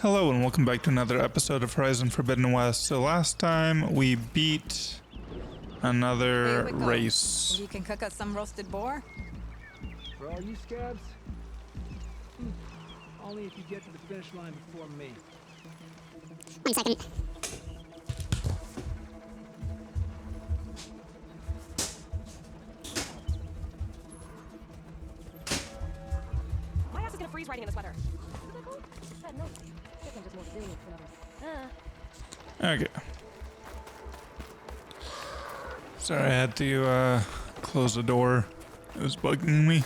Hello and welcome back to another episode of Horizon Forbidden West. So last time we beat another race. You can cook us some roasted boar? For all you scabs? Only if you get to the finish line before me. 1 second. My ass is gonna freeze riding in a sweater. Is that cool? No. Guess I'm just more resilient than others. Okay. Sorry, I had to close the door. It was bugging me.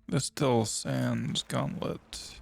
The Still Sands Gauntlet.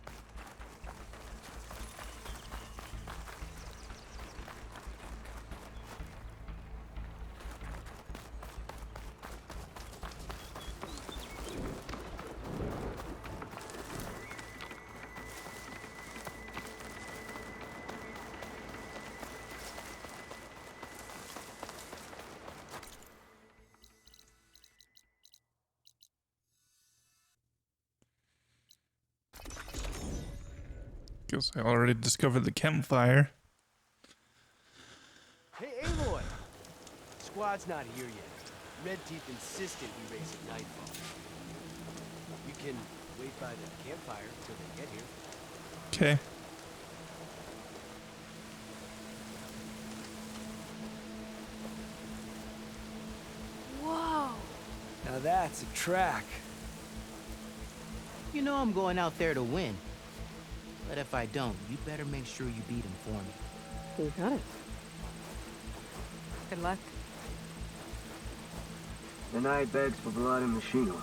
Guess I already discovered the campfire. Hey, Aloy! Squad's not here yet. Red Teeth insisted we race at nightfall. You can wait by the campfire till they get here. Okay. Whoa! Now that's a track. You know I'm going out there to win. But if I don't, you better make sure you beat him for me. You got it. Good luck. The night begs for blood and machine oil.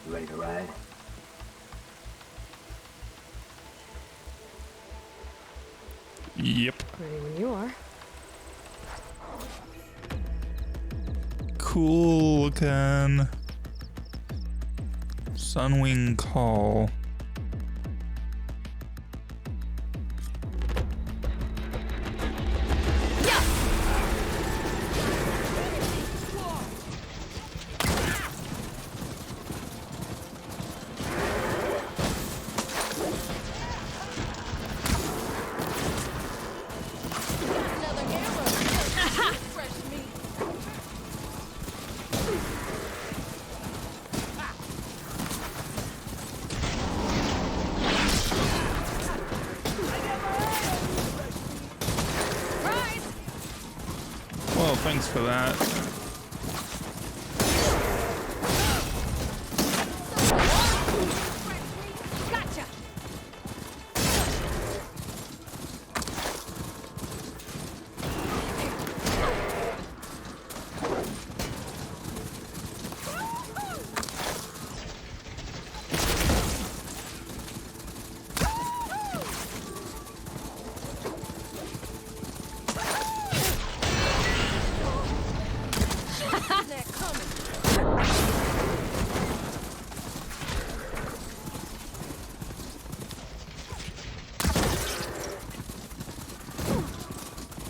You ready to ride? Yep. Ready when you are. Cool looking Sunwing Call. Well, thanks for that. Gotcha!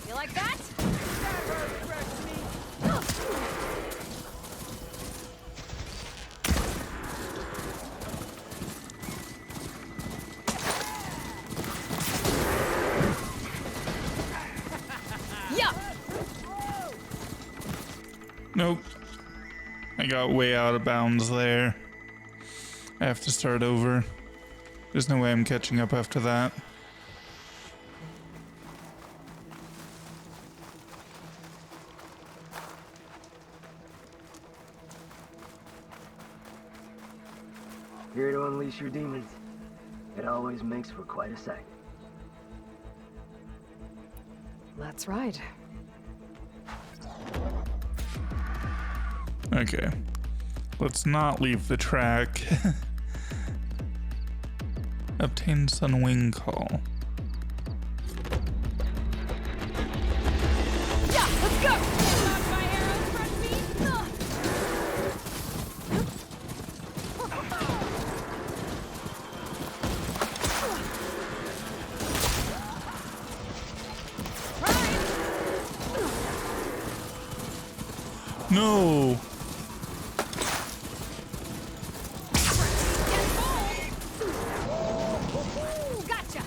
You like that? Yeah! Nope. I got way out of bounds there. I have to start over. There's no way I'm catching up after that. Here to unleash your demons. It always makes for quite a sight. Let's ride. Okay. Let's not leave the track. Obtain Sunwing Call. Yeah, let's go! My arrows, fresh meat? No! No. Gotcha.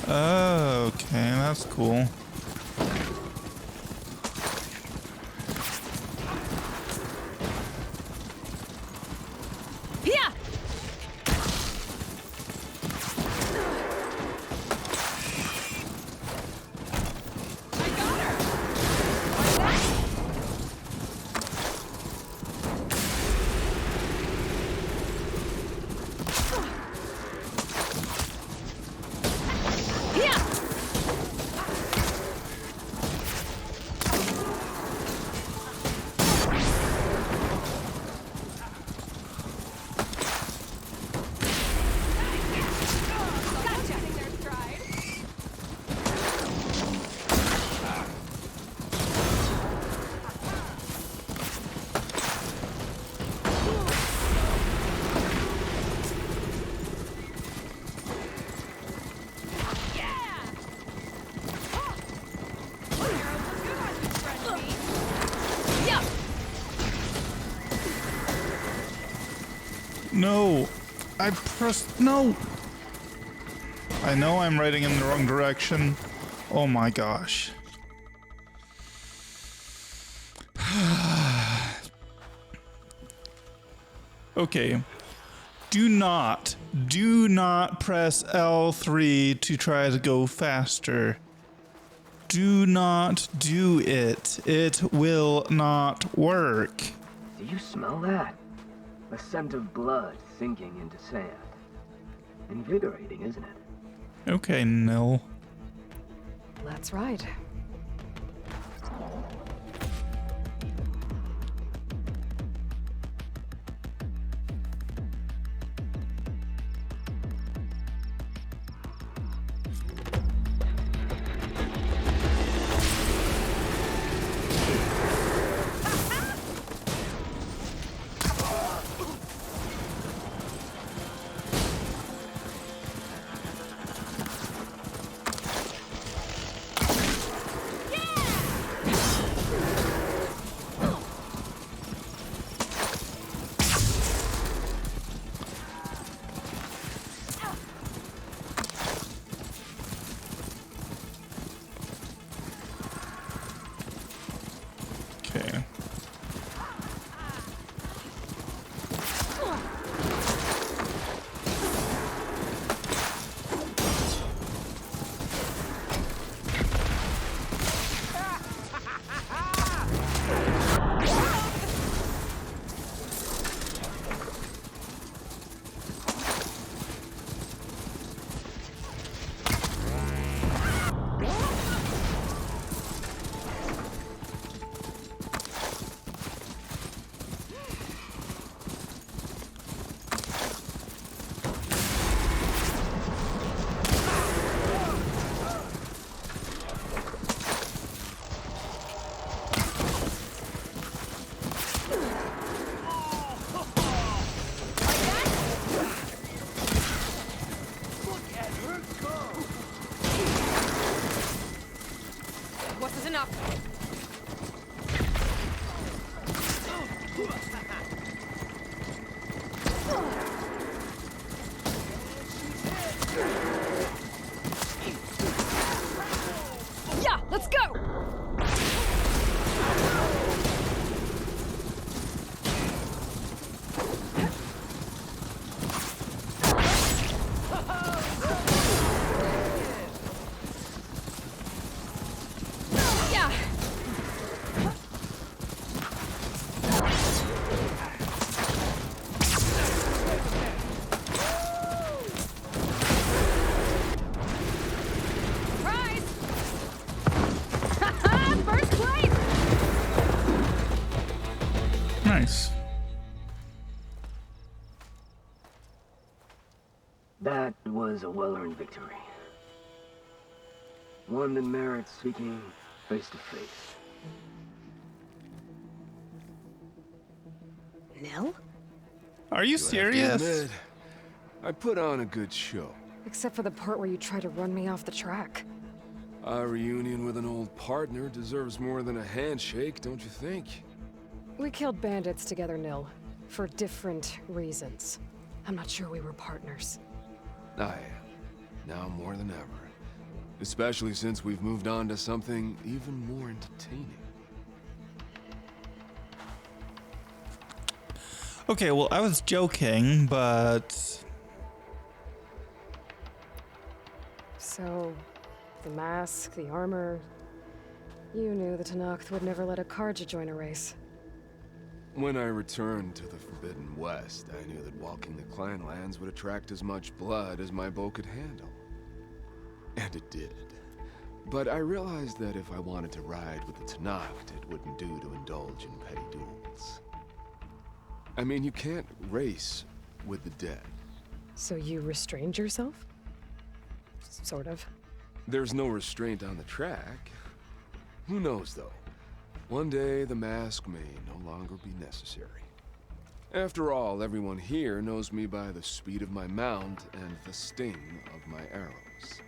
Okay, that's cool. Yeah. No. I pressed no. I know I'm writing in the wrong direction. Oh my gosh. Okay. Do not press L3 to try to go faster. Do not do it. It will not work. Do you smell that? A scent of blood sinking into sand. Invigorating, isn't it? Okay, Nil. That's right. Okay. What's this enough? Yeah, let's go. Yeah. Prize. First place. Nice. That was a well-earned victory. One that merits speaking face to face. Nell? Are you serious? Admit, I put on a good show. Except for the part where you try to run me off the track. A reunion with an old partner deserves more than a handshake, don't you think? We killed bandits together, Nil. For different reasons. I'm not sure we were partners. I am. Now more than ever. Especially since we've moved on to something even more entertaining. Okay, well, I was joking, but... So, the mask, the armor... You knew the Tenakth would never let a Karja join a race. When I returned to the Forbidden West, I knew that walking the clan lands would attract as much blood as my bow could handle. And it did. But I realized that if I wanted to ride with the Tenakth, it wouldn't do to indulge in petty duels. I mean, you can't race with the dead. So you restrained yourself? Sort of. There's no restraint on the track. Who knows, though? One day, the mask may no longer be necessary. After all, everyone here knows me by the speed of my mount and the sting of my arrows.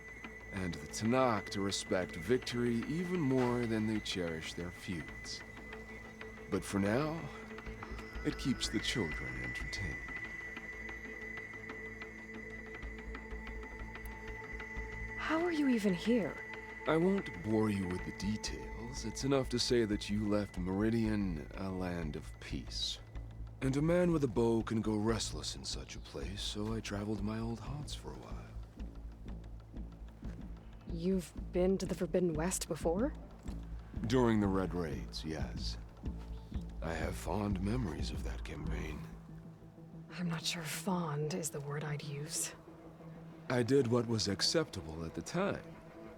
And the Tenakth to respect victory even more than they cherish their feuds. But for now, it keeps the children entertained. How are you even here? I won't bore you with the details. It's enough to say that you left Meridian a land of peace. And a man with a bow can go restless in such a place, so I traveled my old haunts for a while. You've been to the Forbidden West before? During the Red Raids, yes. I have fond memories of that campaign. I'm not sure fond is the word I'd use. I did what was acceptable at the time.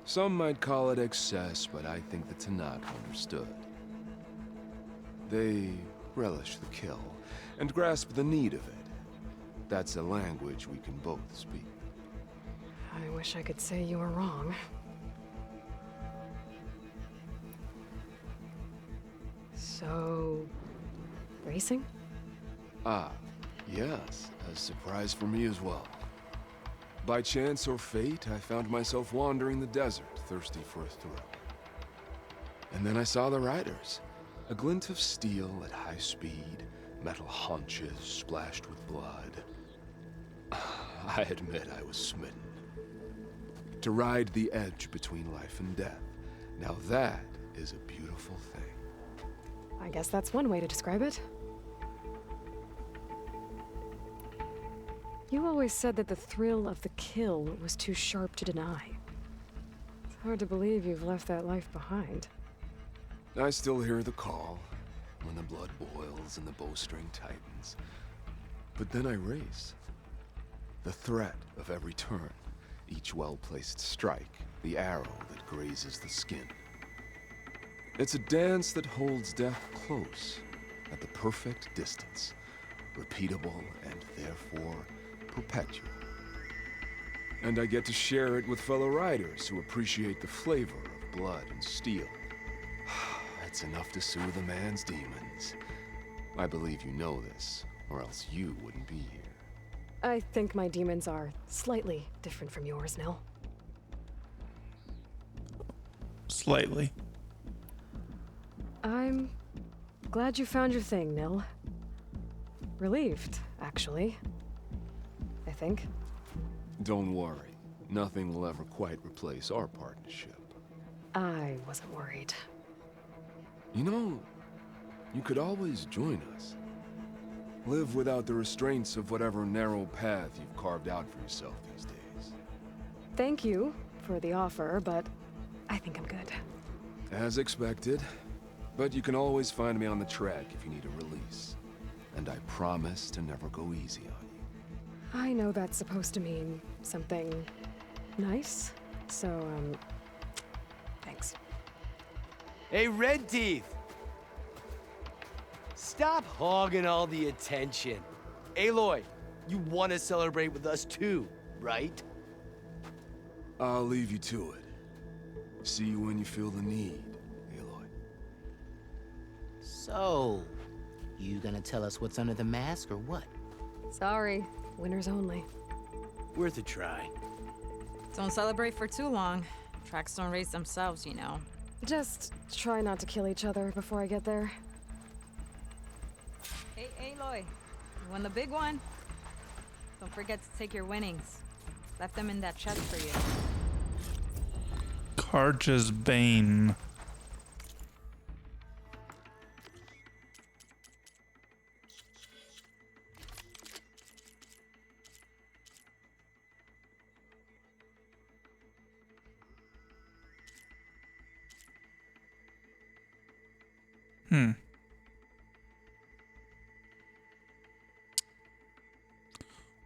Some might call it excess, but I think the Tenakth understood. They relish the kill, and grasp the need of it. That's a language we can both speak. I wish I could say you were wrong. So... racing? Ah, yes, a surprise for me as well. By chance or fate, I found myself wandering the desert, thirsty for a thrill. And then I saw the riders. A glint of steel at high speed, metal haunches splashed with blood. I admit I was smitten. To ride the edge between life and death, now that is a beautiful thing. I guess that's one way to describe it. You always said that the thrill of the kill was too sharp to deny. It's hard to believe you've left that life behind. I still hear the call, when the blood boils and the bowstring tightens. But then I race. The threat of every turn, each well-placed strike, the arrow that grazes the skin. It's a dance that holds death close, at the perfect distance, repeatable and therefore perpetual. And I get to share it with fellow riders who appreciate the flavor of blood and steel. It's enough to soothe a man's demons. I believe you know this, or else you wouldn't be here. I think my demons are slightly different from yours, Nil. Slightly. I'm glad you found your thing, Nil. Relieved, actually. I think. Don't worry. Nothing will ever quite replace our partnership. I wasn't worried. You know, you could always join us. Live without the restraints of whatever narrow path you've carved out for yourself these days. Thank you for the offer, but I think I'm good. As expected. But you can always find me on the track if you need a release. And I promise to never go easy on you. I know that's supposed to mean something nice, so, thanks. Hey, Red Teeth! Stop hogging all the attention. Aloy, you want to celebrate with us too, right? I'll leave you to it. See you when you feel the need, Aloy. So, you gonna tell us what's under the mask or what? Sorry, winners only. Worth a try. Don't celebrate for too long. Tracks don't race themselves, you know. Just try not to kill each other before I get there. Aloy, you won the big one. Don't forget to take your winnings. Left them in that chest for you. Karja's Bane.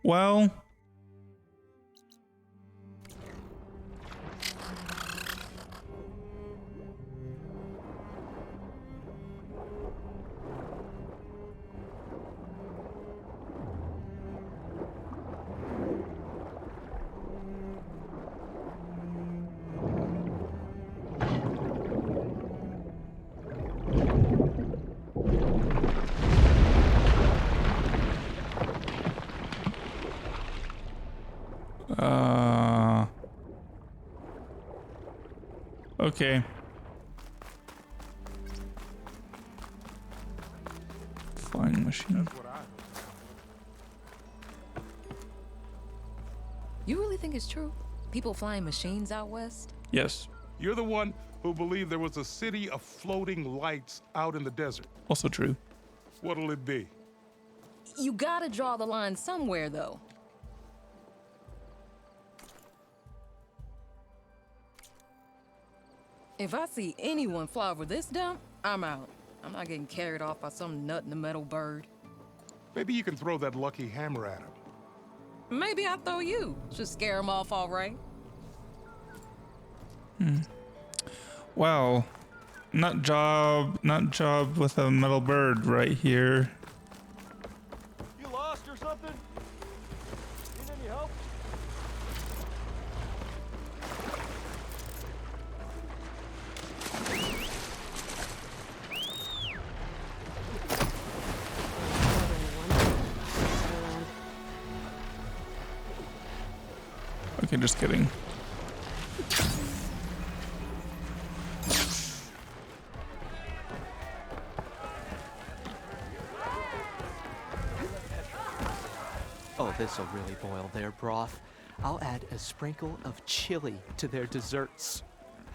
Well, okay. Flying machine. You really think it's true? People flying machines out west? Yes. You're the one who believed there was a city of floating lights out in the desert. Also true. What'll it be? You gotta draw the line somewhere, though. If I see anyone fly over this dump, I'm out. I'm not getting carried off by some nut in the metal bird. Maybe you can throw that lucky hammer at him. Maybe I'll throw you. Should scare him off all right. Wow. Not job with a metal bird right here. You lost or something? Need any help? Okay, just kidding. Oh, this'll really boil their broth. I'll add a sprinkle of chili to their desserts.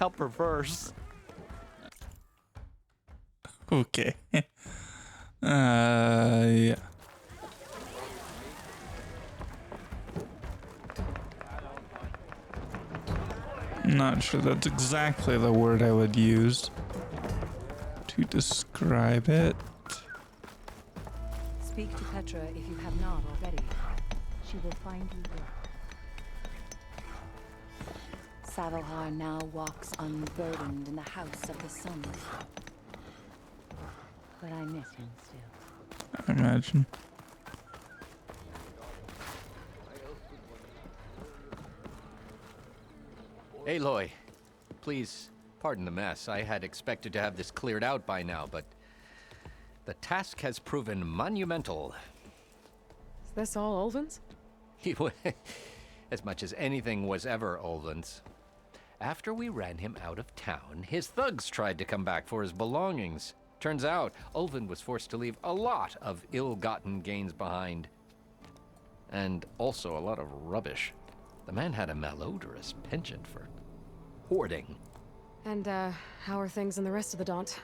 How perverse. Okay. Yeah. Not sure that's exactly the word I would use to describe it. Speak to Petra if you have not already. She will find you there. Savalhar now walks unburdened in the House of the Sun. But I miss him still. I imagine. Aloy, please pardon the mess. I had expected to have this cleared out by now, but the task has proven monumental. Is this all Ulvin's? As much as anything was ever Olven's. After we ran him out of town, his thugs tried to come back for his belongings. Turns out, Ulven was forced to leave a lot of ill-gotten gains behind. And also a lot of rubbish. The man had a malodorous penchant for hoarding. And, how are things in the rest of the Daunt?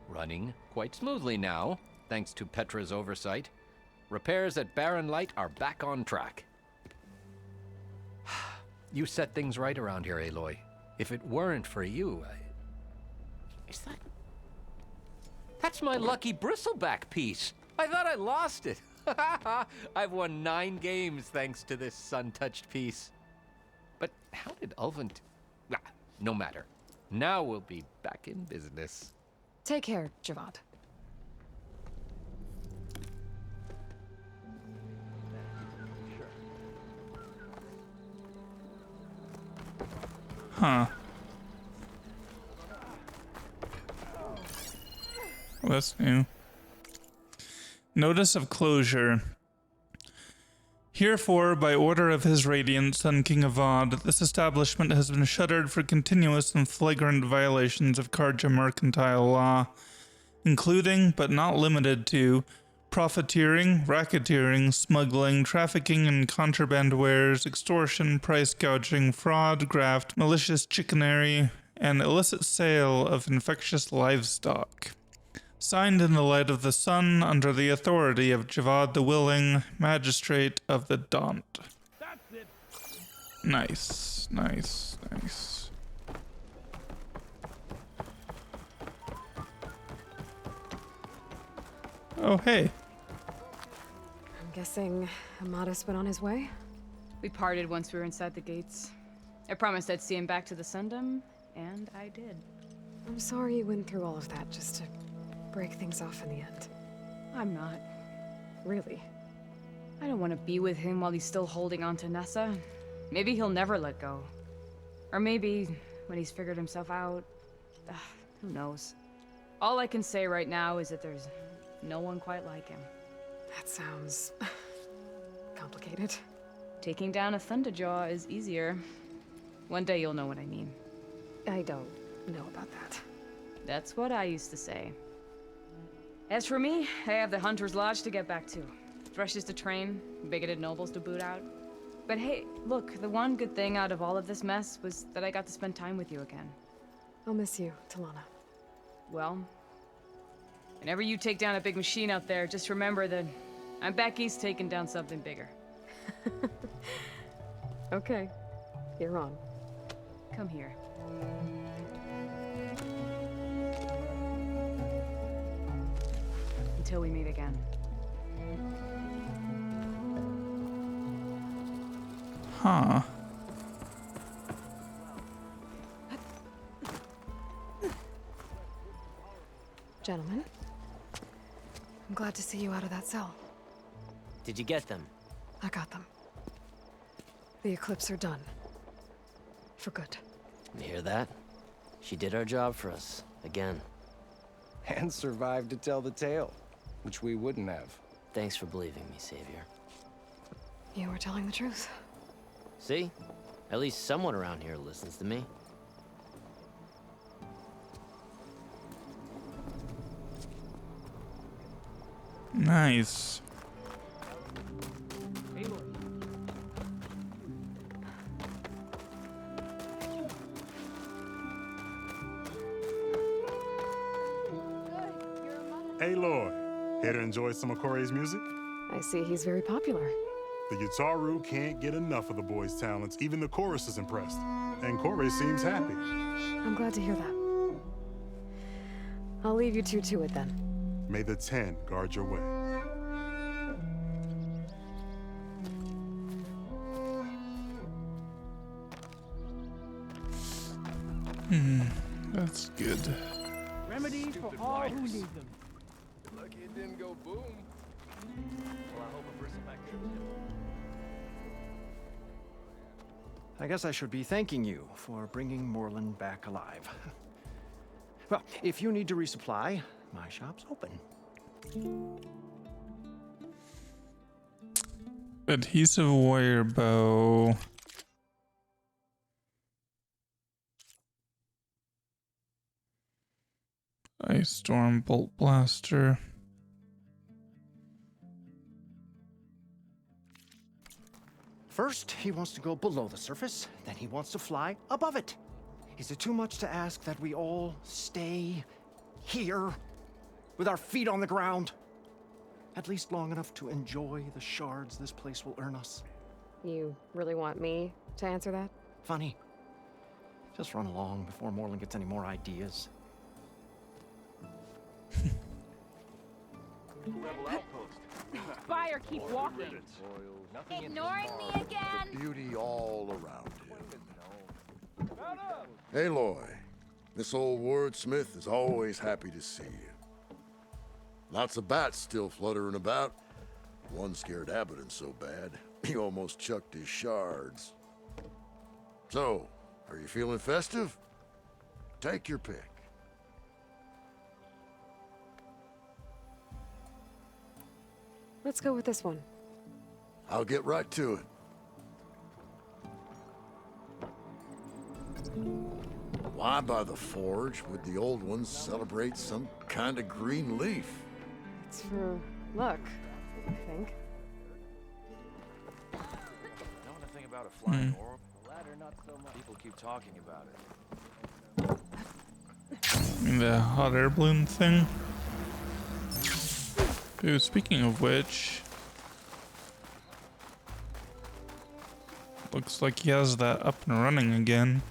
Running quite smoothly now, thanks to Petra's oversight. Repairs at Barren Light are back on track. You set things right around here, Aloy. If it weren't for you, Is that... That's my lucky bristleback piece. I thought I lost it. I've won 9 games thanks to this sun-touched piece. But how did Ulven... no matter. Now we'll be back in business. Take care, Javad. Huh. Well, that's new. Notice of closure. Herefore, by order of His Radiant Son King Avad, this establishment has been shuttered for continuous and flagrant violations of Karja mercantile law, including, but not limited to, profiteering, racketeering, smuggling, trafficking in contraband wares, extortion, price gouging, fraud, graft, malicious chicanery, and illicit sale of infectious livestock. Signed in the light of the sun under the authority of Javad the Willing, Magistrate of the Daunt. Nice, nice, nice. Oh, hey. I'm guessing Amadas went on his way? We parted once we were inside the gates. I promised I'd see him back to the Sundom, and I did. I'm sorry you went through all of that just to break things off in the end. I'm not. Really? I don't want to be with him while he's still holding on to Nessa. Maybe he'll never let go. Or maybe when he's figured himself out. Who knows? All I can say right now is that there's no one quite like him. That sounds complicated. Taking down a Thunderjaw is easier. One day you'll know what I mean. I don't know about that. That's what I used to say. As for me, I have the Hunter's Lodge to get back to. Thrushes to train, bigoted nobles to boot out. But hey, look, the one good thing out of all of this mess was that I got to spend time with you again. I'll miss you, Talana. Well, whenever you take down a big machine out there, just remember that I'm back east taking down something bigger. Okay, you're on. Come here. Until we meet again. Huh. Gentlemen, I'm glad to see you out of that cell. Did you get them? I got them. The Eclipse are done. For good. You hear that? She did our job for us, again. And survived to tell the tale, which we wouldn't have. Thanks for believing me, Savior. You were telling the truth. See? At least someone around here listens to me. Nice. Aloy, here to enjoy some of Corey's music? I see he's very popular. The Yutaru can't get enough of the boy's talents. Even the chorus is impressed. And Corey seems happy. I'm glad to hear that. I'll leave you two to it then. May the 10 guard your way. That's good. Remedies for all who need them. Lucky it didn't go boom. Well, I hope a bristleback I guess I should be thanking you for bringing Moreland back alive. Well, if you need to resupply, my shop's open. Adhesive wire bow. Ice storm bolt blaster. First, he wants to go below the surface, then he wants to fly above it. Is it too much to ask that we all stay here with our feet on the ground? At least long enough to enjoy the shards this place will earn us. You really want me to answer that? Funny. Just run along before Moreland gets any more ideas. Rebel outpost. Fire, keep walking. Ignoring me again? Beauty all around him. Aloy, this old wordsmith is always happy to see you. Lots of bats still fluttering about. One scared Abaddon so bad, he almost chucked his shards. So, are you feeling festive? Take your pick. Let's go with this one. I'll get right to it. Why, by the forge, would the old ones celebrate some kind of green leaf? It's for luck, I think. Know anything about a flying orb? The latter, not so much. People keep talking about it. The hot air balloon thing. Ooh, speaking of which, looks like he has that up and running again.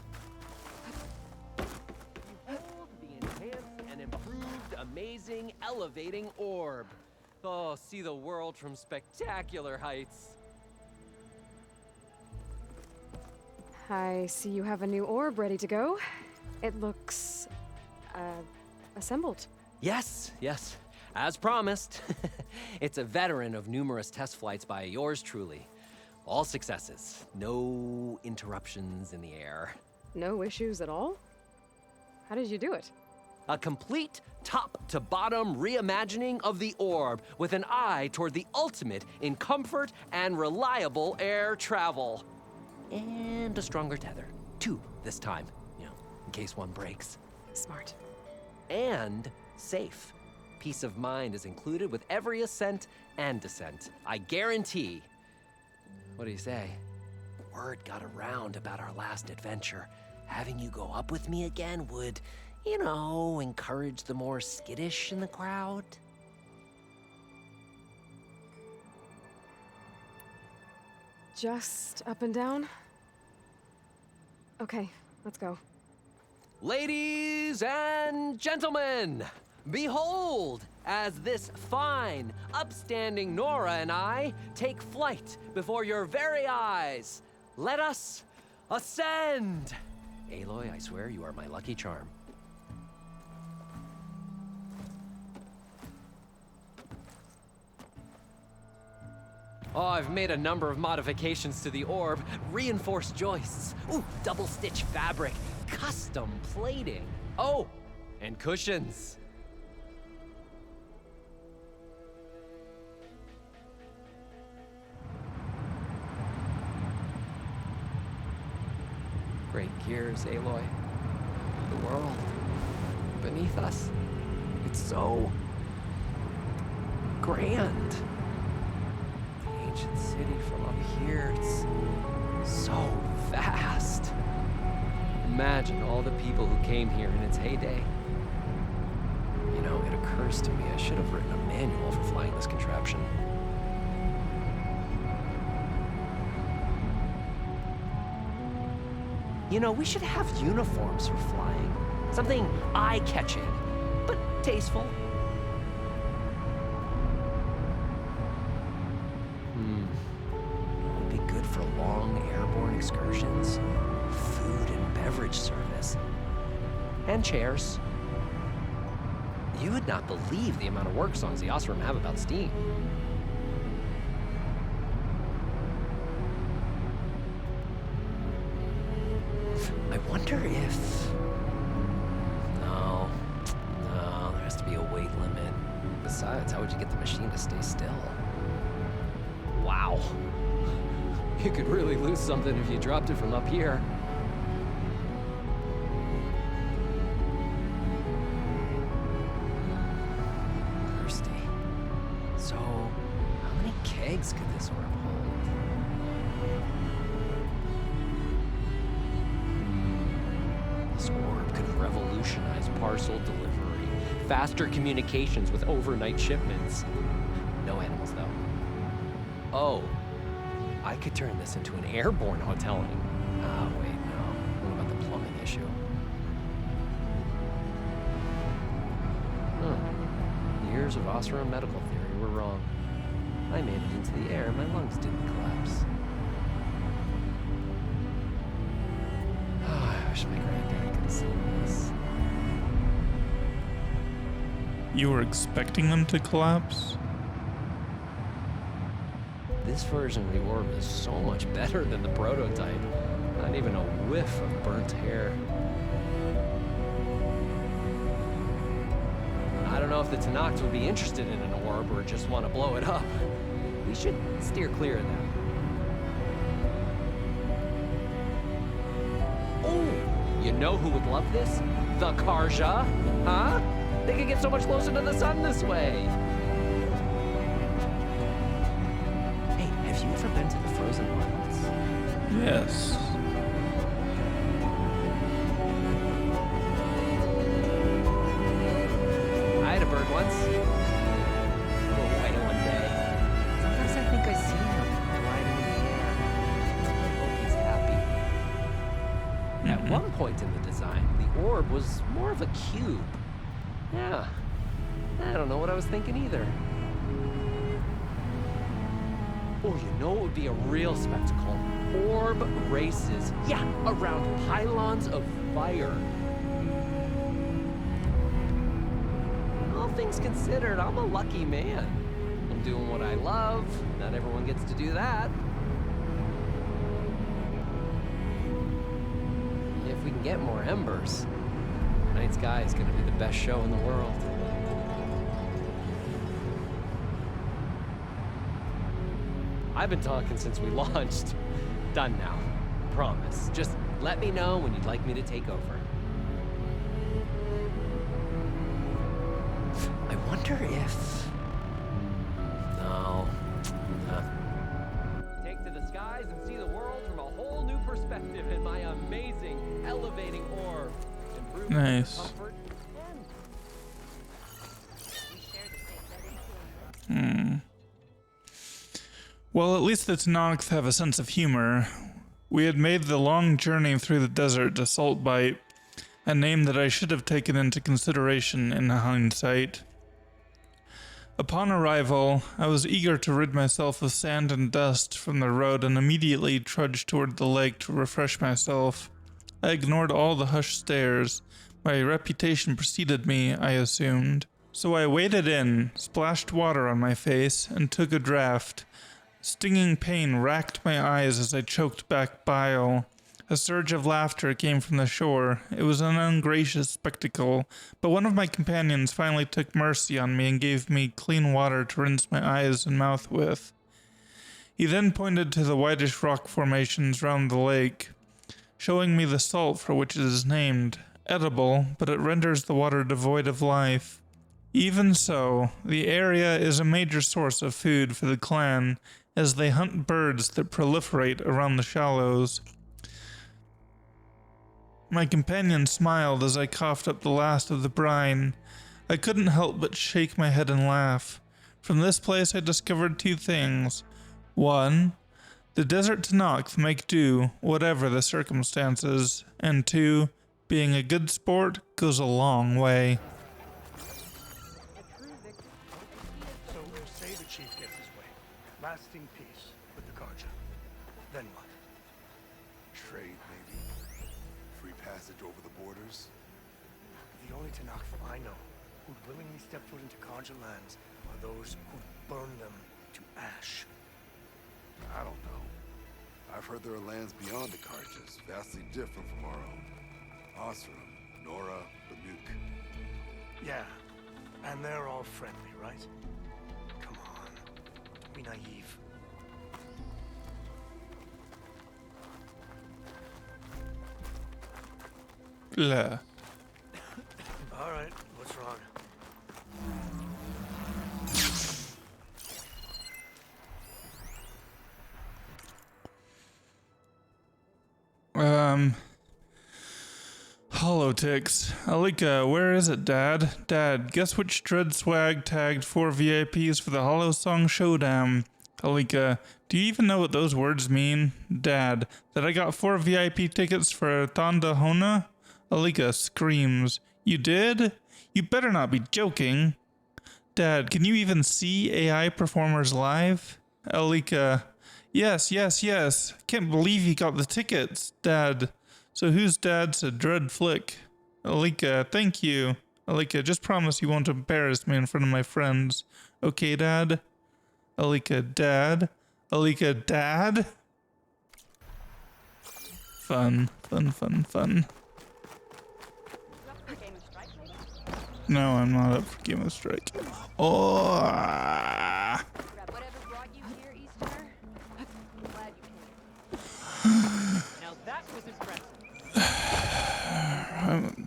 Behold the enhanced and improved, amazing, elevating orb. Oh, see the world from spectacular heights. I see you have a new orb ready to go. It looks, assembled. Yes, yes. As promised. It's a veteran of numerous test flights by yours truly. All successes. No interruptions in the air. No issues at all? How did you do it? A complete top-to-bottom reimagining of the orb with an eye toward the ultimate in comfort and reliable air travel. And a stronger tether. 2 this time, you know, in case one breaks. Smart. And safe. Peace of mind is included with every ascent and descent. I guarantee. What do you say? Word got around about our last adventure. Having you go up with me again would, you know, encourage the more skittish in the crowd. Just up and down? Okay, let's go. Ladies and gentlemen, behold, as this fine, upstanding Nora and I take flight before your very eyes. Let us ascend. Aloy, I swear you are my lucky charm. Oh, I've made a number of modifications to the orb. Reinforced joists. Ooh, double stitch fabric. Custom plating. Oh, and cushions. Great gears, Aloy. The world beneath us. It's so grand. Ancient city from up here, it's so vast. Imagine all the people who came here in its heyday. You know, it occurs to me I should have written a manual for flying this contraption. You know, we should have uniforms for flying. Something eye-catching, but tasteful. It would be good for long airborne excursions, food and beverage service, and chairs. You would not believe the amount of work songs the Osram have about steam. I wonder if... No, there has to be a weight limit. Besides, how would you get the machine to stay still? Wow. You could really lose something if you dropped it from up here. Thirsty. So, how many kegs could this orb hold? This orb could revolutionize parcel delivery, faster communications with overnight shipments. No animals, though. Oh, I could turn this into an airborne hoteling. Ah, wait, no. What about the plumbing issue? Years of Osram medical theory were wrong. I made it into the air, my lungs didn't collapse. Oh, I wish my granddad could have seen this. You were expecting them to collapse? This version of the orb is so much better than the prototype. Not even a whiff of burnt hair. I don't know if the Tanakhs would be interested in an orb or just want to blow it up. We should steer clear of them. Oh, you know who would love this? The Karja, huh? They could get so much closer to the sun this way. you ever been to the frozen wilds? Yes. I had a bird once. A little white one day. Sometimes I think I see him gliding in the air. I hope he's happy. At one point in the design, the orb was more of a cube. Yeah. I don't know what I was thinking either. Oh, you know what would be a real spectacle? Orb races. Yeah, around pylons of fire. All things considered, I'm a lucky man. I'm doing what I love. Not everyone gets to do that. If we can get more embers, Night Sky is going to be the best show in the world. I've been talking since we launched. Done now. Promise. Just let me know when you'd like me to take over. I wonder if... No. Take to the skies and see the world from a whole new perspective in my amazing, elevating orb. Improving Nice. comfort Well, at least the Tenakth have a sense of humor. We had made the long journey through the desert to Saltbite, a name that I should have taken into consideration in hindsight. Upon arrival, I was eager to rid myself of sand and dust from the road and immediately trudged toward the lake to refresh myself. I ignored all the hushed stares. My reputation preceded me, I assumed. So I waded in, splashed water on my face, and took a draft. Stinging pain racked my eyes as I choked back bile. A surge of laughter came from the shore. It was an ungracious spectacle, but one of my companions finally took mercy on me and gave me clean water to rinse my eyes and mouth with. He then pointed to the whitish rock formations round the lake, showing me the salt for which it is named. Edible, but it renders the water devoid of life. Even so, the area is a major source of food for the clan, as they hunt birds that proliferate around the shallows. My companion smiled as I coughed up the last of the brine. I couldn't help but shake my head and laugh. From this place I discovered two things. One, the desert Tenakth make do, whatever the circumstances. And two, being a good sport goes a long way. So, say the chief gets his way. Lasting peace with the Karja. Then what? Trade, maybe? Free passage over the borders? The only Tenakth I know who'd willingly step foot into Karja lands are those who burn them to ash. I don't know. I've heard there are lands beyond the Karjas, vastly different from our own. Osram, Nora, Banuk. Yeah, and they're all friendly, right? Come on, don't be naive. Blah. All right, what's wrong? Holotix. Alika, where is it, Dad? Dad, guess which Dread Swag tagged 4 VIPs for the Hollow Song Showdown? Alika, do you even know what those words mean? Dad, that I got 4 VIP tickets for Thonda Hona? Alika screams. You did? You better not be joking. Dad, can you even see AI performers live? Alika, yes. Can't believe you got the tickets. Dad, so whose dad's a dread flick? Alika, thank you. Alika, just promise you won't embarrass me in front of my friends. Okay, Dad? Alika, Dad? Alika, Dad? Fun. No, I'm not up for Game of Strike. Oh!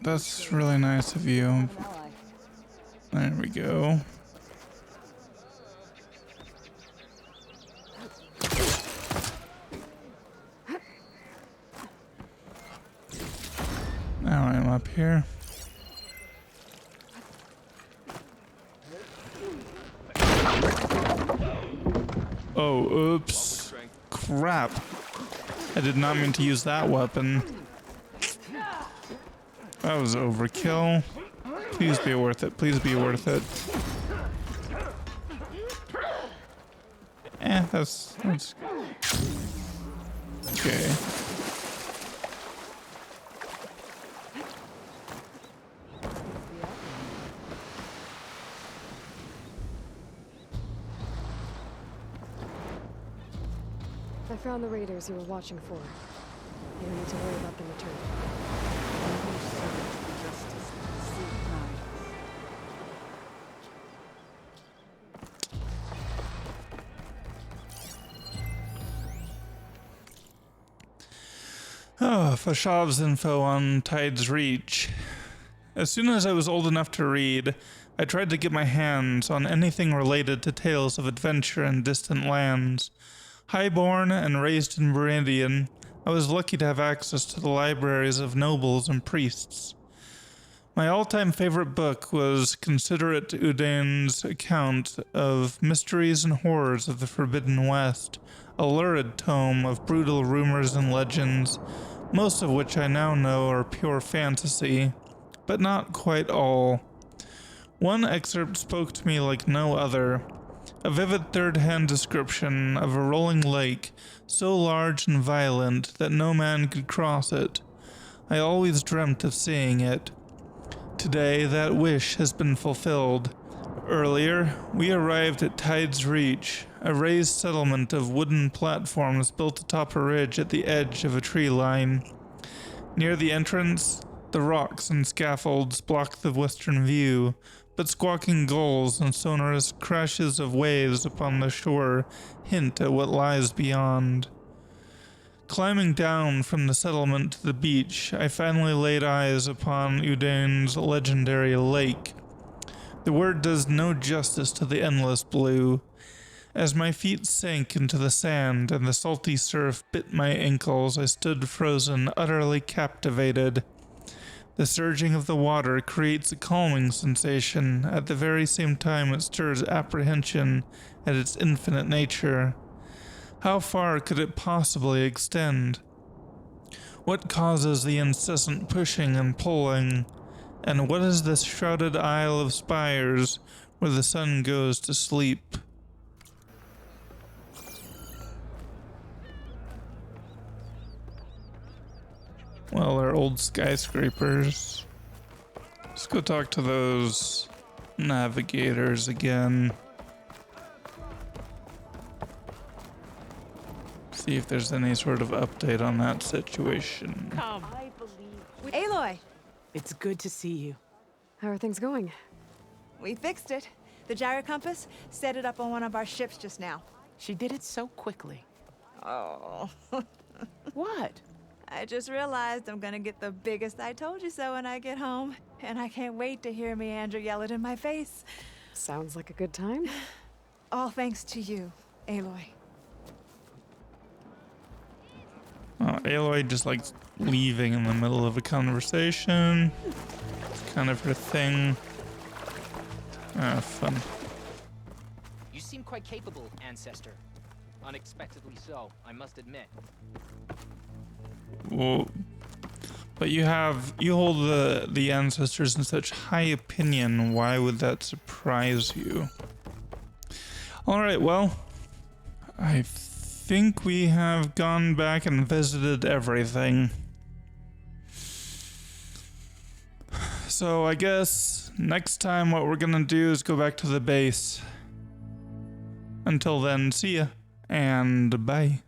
That's really nice of you. There we go. here. Oh, oops. Crap. I did not mean to use that weapon. That was overkill. Please be worth it. Please be worth it. That's okay. I found the raiders you were watching for. You don't need to worry about them returning. Oh, Fashav's info on Tide's Reach. As soon as I was old enough to read, I tried to get my hands on anything related to tales of adventure in distant lands. Highborn and raised in Viridian, I was lucky to have access to the libraries of nobles and priests. My all-time favorite book was Considerate Udain's account of Mysteries and Horrors of the Forbidden West, a lurid tome of brutal rumors and legends, most of which I now know are pure fantasy, but not quite all. One excerpt spoke to me like no other. A vivid third-hand description of a rolling lake, so large and violent that no man could cross it. I always dreamt of seeing it. Today, that wish has been fulfilled. Earlier, we arrived at Tide's Reach, a raised settlement of wooden platforms built atop a ridge at the edge of a tree line. Near the entrance, the rocks and scaffolds block the western view, but squawking gulls and sonorous crashes of waves upon the shore hint at what lies beyond. Climbing down from the settlement to the beach, I finally laid eyes upon Udain's legendary lake. The word does no justice to the endless blue. As my feet sank into the sand and the salty surf bit my ankles, I stood frozen, utterly captivated. The surging of the water creates a calming sensation, at the very same time it stirs apprehension at its infinite nature. How far could it possibly extend? What causes the incessant pushing and pulling? And what is this shrouded Isle of Spires where the sun goes to sleep? Well, they're old skyscrapers. Let's go talk to those navigators again. See if there's any sort of update on that situation. Come. Aloy! It's good to see you. How are things going? We fixed it. The gyro compass set it up on one of our ships just now. She did it so quickly. Oh. What? I just realized I'm gonna get the biggest I told you so when I get home. And I can't wait to hear Meandra yell it in my face. Sounds like a good time. All thanks to you, Aloy. Oh, Aloy just likes leaving in the middle of a conversation. It's kind of her thing. Ah, fun. You seem quite capable, Ancestor. Unexpectedly so, I must admit. Well, but you hold the ancestors in such high opinion. Why would that surprise you? All right, well, I think we have gone back and visited everything. So I guess next time what we're gonna do is go back to the base. Until then, see ya and bye.